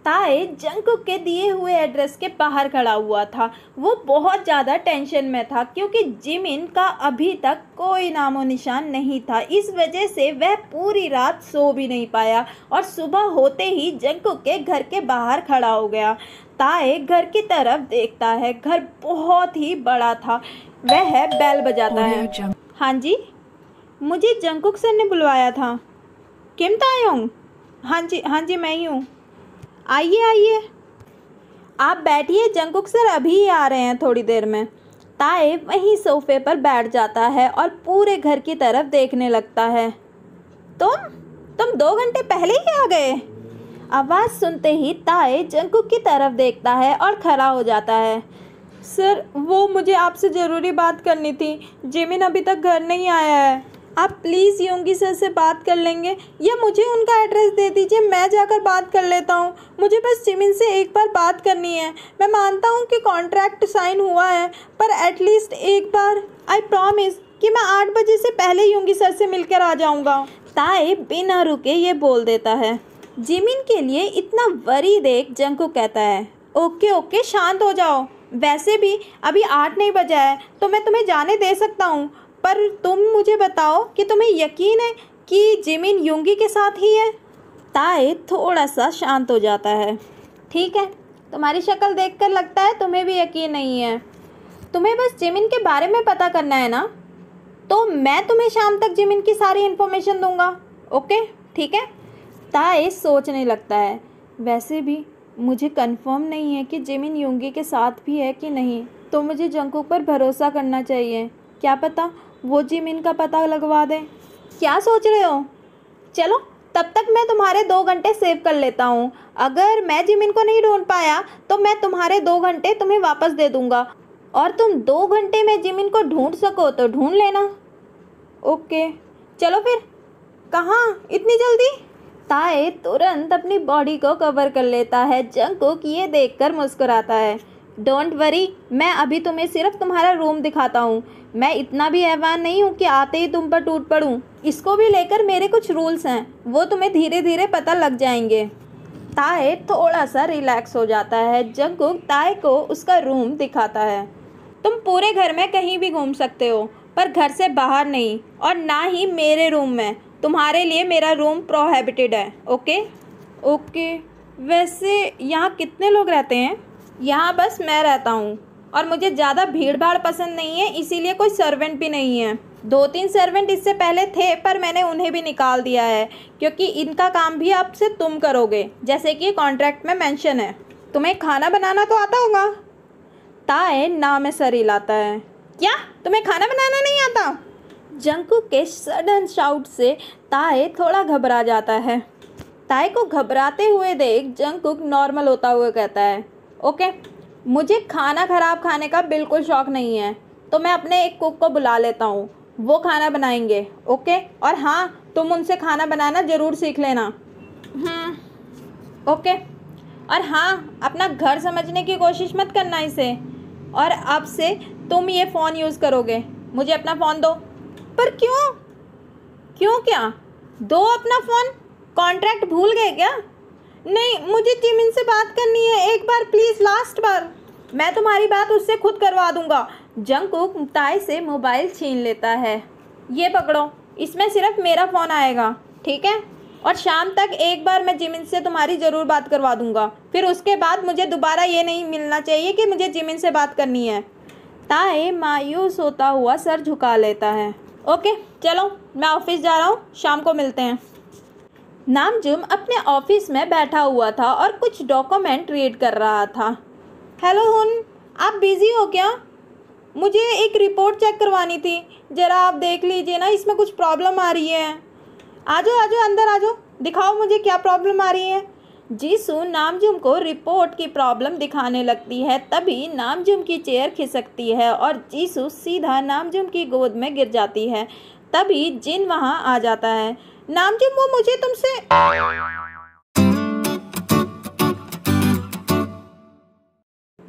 ताए जंगकुक के दिए हुए एड्रेस के बाहर खड़ा हुआ था। वो बहुत ज़्यादा टेंशन में था क्योंकि जिमिन का अभी तक कोई नामो निशान नहीं था। इस वजह से वह पूरी रात सो भी नहीं पाया और सुबह होते ही जंगकुक के घर के बाहर खड़ा हो गया। ताए घर की तरफ देखता है। घर बहुत ही बड़ा था। वह बेल बजाता है। हाँ जी, मुझे जंगकुक सर ने बुलवाया था। किम तायोंग? हाँ जी मैं ही हूँ। आइए आइए, आप बैठिए, जंगकुक सर अभी ही आ रहे हैं थोड़ी देर में। ताए वहीं सोफे पर बैठ जाता है और पूरे घर की तरफ देखने लगता है। तुम 2 घंटे पहले ही आ गए? आवाज़ सुनते ही ताए जंगकुक की तरफ देखता है और खड़ा हो जाता है। सर, वो मुझे आपसे ज़रूरी बात करनी थी। जिमिन अभी तक घर नहीं आया है। आप प्लीज़ योंगी सर से बात कर लेंगे या मुझे उनका एड्रेस दे दीजिए, मैं जाकर बात कर लेता हूँ। मुझे बस जिमिन से एक बार बात करनी है। मैं मानता हूँ कि कॉन्ट्रैक्ट साइन हुआ है, पर एटलीस्ट एक बार। आई प्रॉमिस कि मैं 8 बजे से पहले योंगी सर से मिलकर आ जाऊँगा। ताए बिना रुके ये बोल देता है। जिमिन के लिए इतना वरी देख जंगकुक कहता है, ओके शांत हो जाओ। वैसे भी अभी 8 नहीं बजा है तो मैं तुम्हें जाने दे सकता हूँ, पर तुम मुझे बताओ कि तुम्हें यकीन है कि जिमिन योंगी के साथ ही है? ताए थोड़ा सा शांत हो जाता है। ठीक है, तुम्हारी शक्ल देखकर लगता है तुम्हें भी यकीन नहीं है। तुम्हें बस जिमिन के बारे में पता करना है ना, तो मैं तुम्हें शाम तक जिमिन की सारी इन्फॉर्मेशन दूंगा। ओके ठीक है। ताए सोचने लगता है, वैसे भी मुझे कंफर्म नहीं है कि जिमिन योंगी के साथ भी है कि नहीं, तो मुझे जंगकुक पर भरोसा करना चाहिए। क्या पता वो जिमिन का पता लगवा दें। क्या सोच रहे हो? चलो तब तक मैं तुम्हारे 2 घंटे सेव कर लेता हूँ। अगर मैं जिमिन को नहीं ढूंढ पाया तो मैं तुम्हारे 2 घंटे तुम्हें वापस दे दूँगा, और तुम 2 घंटे में जिमिन को ढूंढ सको तो ढूंढ लेना। ओके चलो फिर। कहाँ इतनी जल्दी? ताए तुरंत अपनी बॉडी को कवर कर लेता है। जंगकुक ये देखकर मुस्कुराता है। डोंट वरी, मैं अभी तुम्हें सिर्फ तुम्हारा रूम दिखाता हूँ। मैं इतना भी हैवान नहीं हूँ कि आते ही तुम पर टूट पड़ूँ। इसको भी लेकर मेरे कुछ रूल्स हैं, वो तुम्हें धीरे धीरे पता लग जाएंगे। ताए थोड़ा सा रिलैक्स हो जाता है। जंगकुक ताए को उसका रूम दिखाता है। तुम पूरे घर में कहीं भी घूम सकते हो, पर घर से बाहर नहीं, और ना ही मेरे रूम में। तुम्हारे लिए मेरा रूम प्रोहिबिटेड है। ओके। वैसे यहाँ कितने लोग रहते हैं? यहाँ बस मैं रहता हूँ, और मुझे ज़्यादा भीड़ भाड़ पसंद नहीं है, इसीलिए कोई सर्वेंट भी नहीं है। 2-3 सर्वेंट इससे पहले थे, पर मैंने उन्हें भी निकाल दिया है क्योंकि इनका काम भी अब से तुम करोगे, जैसे कि कॉन्ट्रैक्ट में मेंशन है। तुम्हें खाना बनाना तो आता होगा? ताए ना में सर हिलाता है। क्या तुम्हें खाना बनाना नहीं आता? जंगकुक के सडन शाउट से ताए थोड़ा घबरा जाता है। ताए को घबराते हुए देख जंगकुक नॉर्मल होता हुआ कहता है, ओके, मुझे खाना खराब खाने का बिल्कुल शौक़ नहीं है, तो मैं अपने एक कुक को बुला लेता हूँ, वो खाना बनाएंगे। ओके, और हाँ, तुम उनसे खाना बनाना ज़रूर सीख लेना। ओके, और हाँ, अपना घर समझने की कोशिश मत करना इसे, और अब से तुम ये फ़ोन यूज़ करोगे। मुझे अपना फ़ोन दो। पर क्यों? क्या? दो अपना फ़ोन। कॉन्ट्रैक्ट भूल गए क्या? नहीं, मुझे जिमिन से बात करनी है, एक बार प्लीज़, लास्ट बार। मैं तुम्हारी बात उससे खुद करवा दूंगा। जंगकुक ताए से मोबाइल छीन लेता है। ये पकड़ो, इसमें सिर्फ मेरा फ़ोन आएगा, ठीक है? और शाम तक एक बार मैं जिमिन से तुम्हारी ज़रूर बात करवा दूंगा। फिर उसके बाद मुझे दोबारा ये नहीं मिलना चाहिए कि मुझे जिमिन से बात करनी है। ताए मायूस होता हुआ सर झुका लेता है। ओके चलो, मैं ऑफिस जा रहा हूँ, शाम को मिलते हैं। नामजुम अपने ऑफिस में बैठा हुआ था और कुछ डॉक्यूमेंट रीड कर रहा था। हेलो हुन, आप बिज़ी हो क्या? मुझे एक रिपोर्ट चेक करवानी थी, ज़रा आप देख लीजिए ना, इसमें कुछ प्रॉब्लम आ रही है। आ जाओ अंदर आ जाओ, दिखाओ मुझे क्या प्रॉब्लम आ रही है। जीसू नामजुम को रिपोर्ट की प्रॉब्लम दिखाने लगती है। तभी नामजुम की चेयर खिसकती है और जीसू सीधा नामजुम की गोद में गिर जाती है। तभी जिन वहाँ आ जाता है। नामजुम, वो मुझे तुमसे।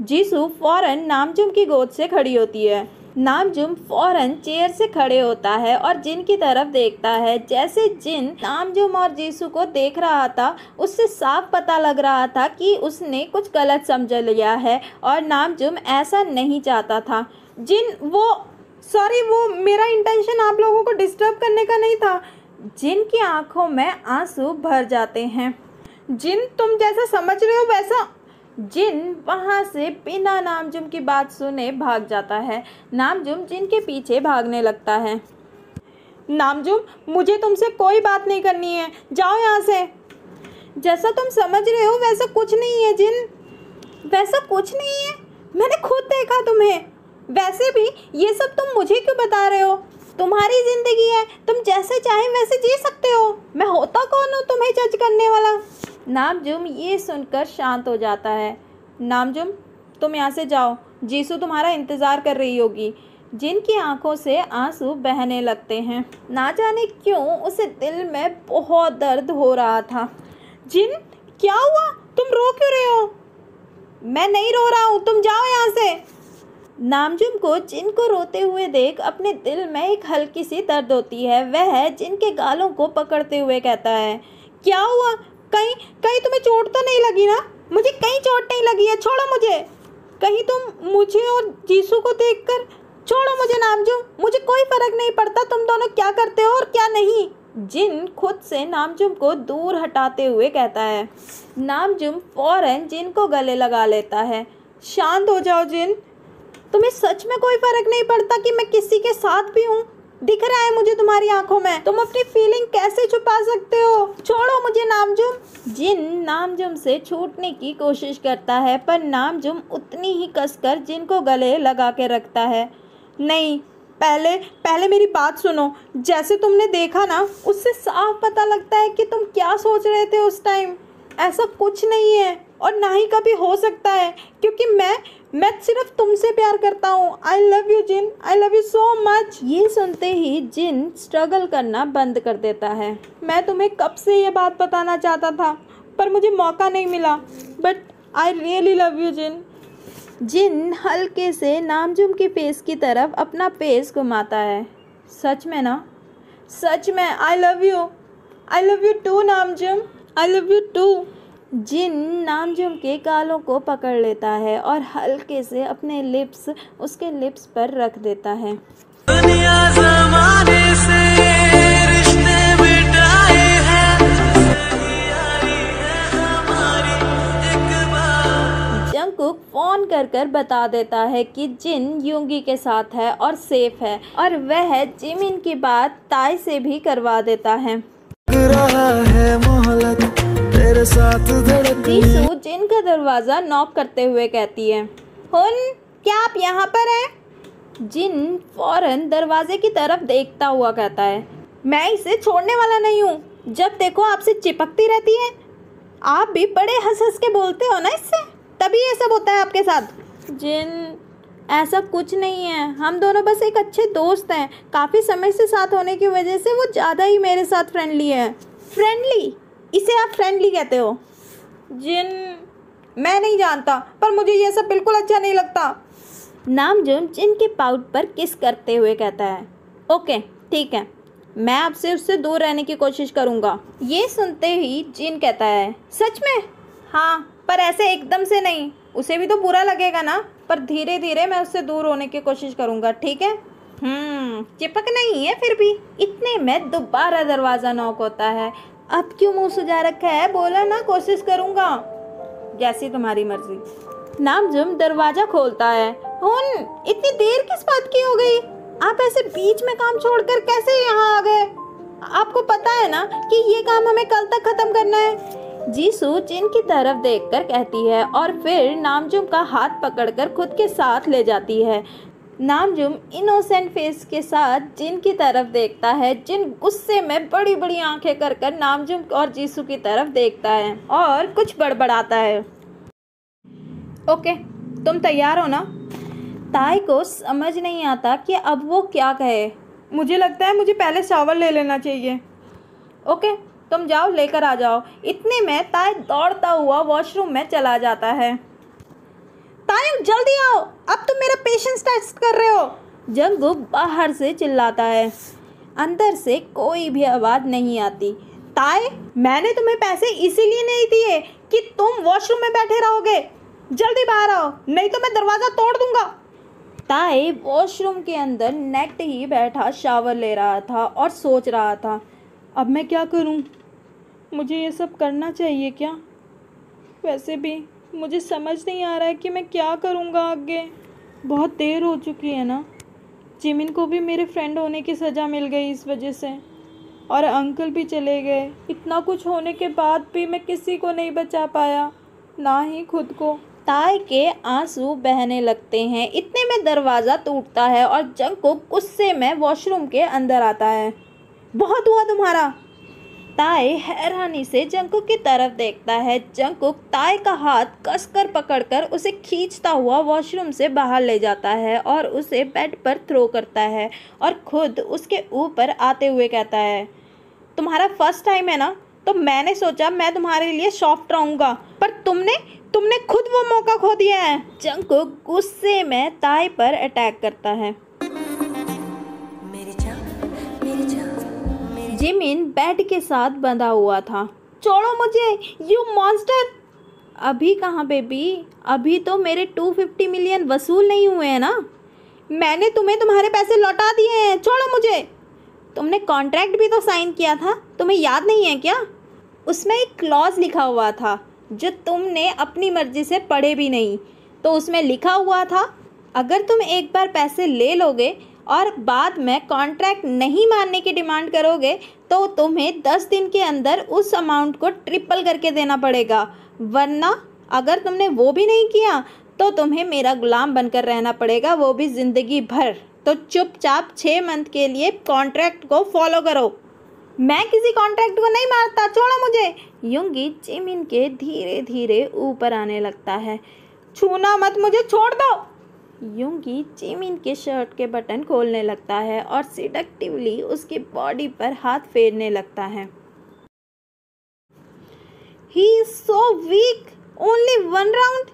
जीसू फौरन नामजुम की गोद से खड़ी होती है। नामजुम फौरन चेयर से खड़े होता है और जिन की तरफ देखता है। जैसे जिन नामजुम और जीसू को देख रहा था, उससे साफ पता लग रहा था कि उसने कुछ गलत समझ लिया है और नामजुम ऐसा नहीं चाहता था। जिन वो मेरा इंटेंशन आप लोगों को डिस्टर्ब करने का नहीं था। जिन की आंखों में आंसू भर जाते हैं। जिन तुम जैसा समझ रहे हो वैसा। जिन वहाँ से बिना नामजुम की बात सुने भाग जाता है। नामजुम जिन के पीछे भागने लगता है। नामजुम, मुझे तुमसे कोई बात नहीं करनी है, जाओ यहाँ से। जैसा तुम समझ रहे हो वैसा कुछ नहीं है जिन, वैसा कुछ नहीं है, मैंने खुद देखा तुम्हें। वैसे भी ये सब तुम मुझे क्यों बता रहे हो? तुम्हारी ज़िंदगी है, तुम जैसे चाहे वैसे जी सकते हो। मैं होता कौन हूँ तुम्हें जज करने वाला? नामजुम ये सुनकर शांत हो जाता है। नामजुम, तुम यहाँ से जाओ, जीसू तुम्हारा इंतज़ार कर रही होगी। जिन की आंखों से आंसू बहने लगते हैं। ना जाने क्यों उसे दिल में बहुत दर्द हो रहा था। जिन, क्या हुआ? तुम रो क्यों रहे हो? मैं नहीं रो रहा हूँ, तुम जाओ यहाँ से। नामजुम को जिन को रोते हुए देख अपने दिल में एक हल्की सी दर्द होती है। वह जिन के गालों को पकड़ते हुए कहता है, क्या हुआ? कहीं तुम्हें चोट तो नहीं लगी ना? मुझे कहीं चोट नहीं लगी है, छोड़ो मुझे। कहीं तुम मुझे और जीसू को देखकर छोड़ो मुझे नामजुम, मुझे कोई फर्क नहीं पड़ता तुम दोनों क्या करते हो और क्या नहीं। जिन खुद से नामजुम को दूर हटाते हुए कहता है। नामजुम फौरन जिन को गले लगा लेता है। शांत हो जाओ जिन, तुम्हें सच में कोई फर्क नहीं पड़ता कि मैं किसी के साथ भी हूँ? दिख रहा है मुझे तुम्हारी आंखों में। तुम अपनी फीलिंग कैसे छुपा सकते हो? छोड़ो मुझे नामजुम। जिन नामजुम से छूटने की कोशिश करता है पर नामजुम उतनी ही कसकर जिन को गले लगा के रखता है। नहीं, पहले मेरी बात सुनो। जैसे तुमने देखा ना, उससे साफ पता लगता है कि तुम क्या सोच रहे थे उस टाइम। ऐसा कुछ नहीं है और ना ही कभी हो सकता है, क्योंकि मैं सिर्फ तुमसे प्यार करता हूँ। आई लव यू जिन, I love you so much. ये सुनते ही जिन स्ट्रगल करना बंद कर देता है। मैं तुम्हें कब से ये बात बताना चाहता था पर मुझे मौका नहीं मिला, but I really love you Jin. Jin हल्के से नामजुम के फेस की तरफ अपना फेस घुमाता है। सच में ना? सच में? I love you too Namjoon, I love you too. Jin Namjoon के गालों को पकड़ लेता है और हल्के से अपने लिप्स उसके लिप्स पर रख देता है। दुनिया ज़माने से रिश्ते मिटाए हैं, जंगकुक फोन कर बता देता है कि जिन युंगी के साथ है और सेफ है और वह जिमिन की बात ताई से भी करवा देता है। रहा है मोहलत तेरे साथ जीसू जिन का दरवाज़ा नॉक करते हुए कहती है, हुन, क्या आप यहाँ पर हैं? जिन फौरन दरवाजे की तरफ देखता हुआ कहता है, मैं इसे छोड़ने वाला नहीं हूँ। जब देखो आपसे चिपकती रहती है। आप भी बड़े हंस हंस के बोलते हो ना इससे, तभी ये सब होता है आपके साथ। जिन, ऐसा कुछ नहीं है, हम दोनों बस एक अच्छे दोस्त हैं। काफ़ी समय से साथ होने की वजह से वो ज़्यादा ही मेरे साथ फ्रेंडली है। फ्रेंडली? इसे आप फ्रेंडली कहते हो? जिन, मैं नहीं जानता पर मुझे ये सब बिल्कुल अच्छा नहीं लगता। नामजुम जिन के पाउट पर किस करते हुए कहता है, ओके ठीक है, मैं आपसे उससे दूर रहने की कोशिश करूँगा। ये सुनते ही जिन कहता है, सच में? हाँ, पर ऐसे एकदम से नहीं, उसे भी तो बुरा लगेगा ना, पर धीरे धीरे मैं उससे दूर होने की कोशिश करूँगा, ठीक है? चिपक नहीं है फिर भी। इतने में दोबारा दरवाज़ा नॉक होता है। अब क्यों मुंह सुजा रखा है? बोला ना कोशिश करूँगा। जैसी तुम्हारी मर्जी। नामजुम दरवाज़ा खोलता है। हुन, इतनी देर किस बात की हो गई? आप ऐसे बीच में काम छोड़कर कैसे यहाँ आ गए? आपको पता है ना कि ये काम हमें कल तक ख़त्म करना है। जीसू जिन की तरफ देखकर कहती है और फिर नामजुम का हाथ पकड़कर खुद के साथ ले जाती है। नामजुम इनोसेंट फेस के साथ जिन की तरफ देखता है। जिन गुस्से में बड़ी बड़ी आंखें कर नामजुम और जीसू की तरफ देखता है और कुछ बड़बड़ाता है। ओके, तुम तैयार हो ना? ताई को समझ नहीं आता कि अब वो क्या कहे। मुझे लगता है मुझे पहले शावर ले लेना चाहिए। ओके, तुम जाओ, लेकर आ जाओ। इतने में ताई दौड़ता हुआ वॉशरूम में चला जाता है। ताई जल्दी आओ, अब तुम मेरा पेशेंस टेस्ट कर रहे हो। जंगकुक बाहर से चिल्लाता है। अंदर से कोई भी आवाज़ नहीं आती। ताए, मैंने तुम्हें पैसे इसीलिए नहीं दिए कि तुम वॉशरूम में बैठे रहोगे। जल्दी बाहर आओ, नहीं तो मैं दरवाज़ा तोड़ दूंगा। ताए वॉशरूम के अंदर नेट ही बैठा शावर ले रहा था और सोच रहा था, अब मैं क्या करूं? मुझे ये सब करना चाहिए क्या? वैसे भी मुझे समझ नहीं आ रहा है कि मैं क्या करूंगा आगे। बहुत देर हो चुकी है ना। जिमिन को भी मेरे फ्रेंड होने की सज़ा मिल गई इस वजह से, और अंकल भी चले गए। इतना कुछ होने के बाद भी मैं किसी को नहीं बचा पाया, ना ही खुद को। ताए के आंसू बहने लगते हैं। इतने में दरवाज़ा टूटता है और जंगकुक गुस्से में वॉशरूम के अंदर आता है। बहुत हुआ तुम्हारा। ताए हैरानी से जंगकुक की तरफ देखता है। जंगकुक ताए का हाथ कसकर पकड़कर उसे खींचता हुआ वॉशरूम से बाहर ले जाता है और उसे बेड पर थ्रो करता है और खुद उसके ऊपर आते हुए कहता है, तुम्हारा फर्स्ट टाइम है ना, तो मैंने सोचा मैं तुम्हारे लिए सॉफ्ट रहूँगा, पर तुमने खुद वो मौका खो दिया है। जंगकुक गुस्से में ताए पर अटैक करता है। जिमिन बेड के साथ बंधा हुआ था। छोड़ो मुझे, यू मॉन्स्टर। अभी कहाँ बेबी, अभी तो मेरे 250 मिलियन वसूल नहीं हुए हैं ना। मैंने तुम्हें तुम्हारे पैसे लौटा दिए हैं, छोड़ो मुझे। तुमने कॉन्ट्रैक्ट भी तो साइन किया था, तुम्हें याद नहीं है क्या? उसमें एक क्लॉज लिखा हुआ था जो तुमने अपनी मर्जी से पढ़े भी नहीं। तो उसमें लिखा हुआ था, अगर तुम एक बार पैसे ले लोगे और बाद में कॉन्ट्रैक्ट नहीं मानने की डिमांड करोगे तो तुम्हें 10 दिन के अंदर उस अमाउंट को ट्रिपल करके देना पड़ेगा, वरना अगर तुमने वो भी नहीं किया तो तुम्हें मेरा गुलाम बनकर रहना पड़ेगा, वो भी ज़िंदगी भर। तो चुपचाप 6 मंथ के लिए कॉन्ट्रैक्ट को फॉलो करो। मैं किसी कॉन्ट्रैक्ट को नहीं मारता, छोड़ो मुझे। युंगी जिमिन के धीरे धीरे ऊपर आने लगता है। छूना मत मुझे, छोड़ दो। युंगी जिमिन के शर्ट के बटन खोलने लगता है और सिडक्टिवली उसकी बॉडी पर हाथ फेरने लगता है। He is so weak, only 1 round.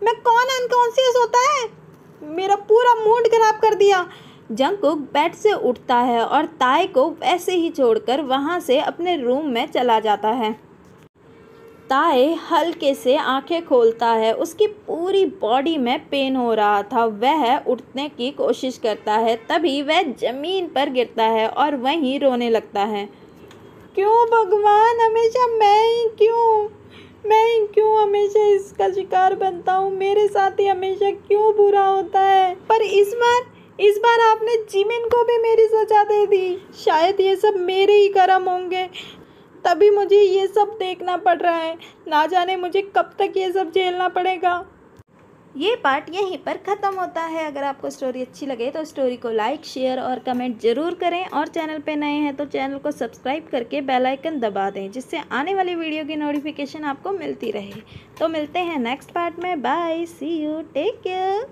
मैं कौन अनकॉन्शियस होता है? मेरा पूरा मूड खराब कर दिया। जंगकुक बेड से उठता है और ताए को वैसे ही छोड़कर वहाँ से अपने रूम में चला जाता है। ताए हल्के से आंखें खोलता है। उसकी पूरी बॉडी में पेन हो रहा था। वह उठने की कोशिश करता है, तभी वह ज़मीन पर गिरता है और वहीं रोने लगता है। क्यों भगवान, हमेशा मैं क्यों हमेशा इसका शिकार बनता हूँ? मेरे साथ ही हमेशा क्यों बुरा होता है? पर इस बार आपने जिमिन को भी मेरी सजा दे दी। शायद ये सब मेरे ही कर्म होंगे, तभी मुझे ये सब देखना पड़ रहा है। ना जाने मुझे कब तक ये सब झेलना पड़ेगा। ये पार्ट यहीं पर ख़त्म होता है। अगर आपको स्टोरी अच्छी लगे तो स्टोरी को लाइक, शेयर और कमेंट ज़रूर करें, और चैनल पे नए हैं तो चैनल को सब्सक्राइब करके बेल आइकन दबा दें, जिससे आने वाली वीडियो की नोटिफिकेशन आपको मिलती रहे। तो मिलते हैं नेक्स्ट पार्ट में। Bye, see you, take care.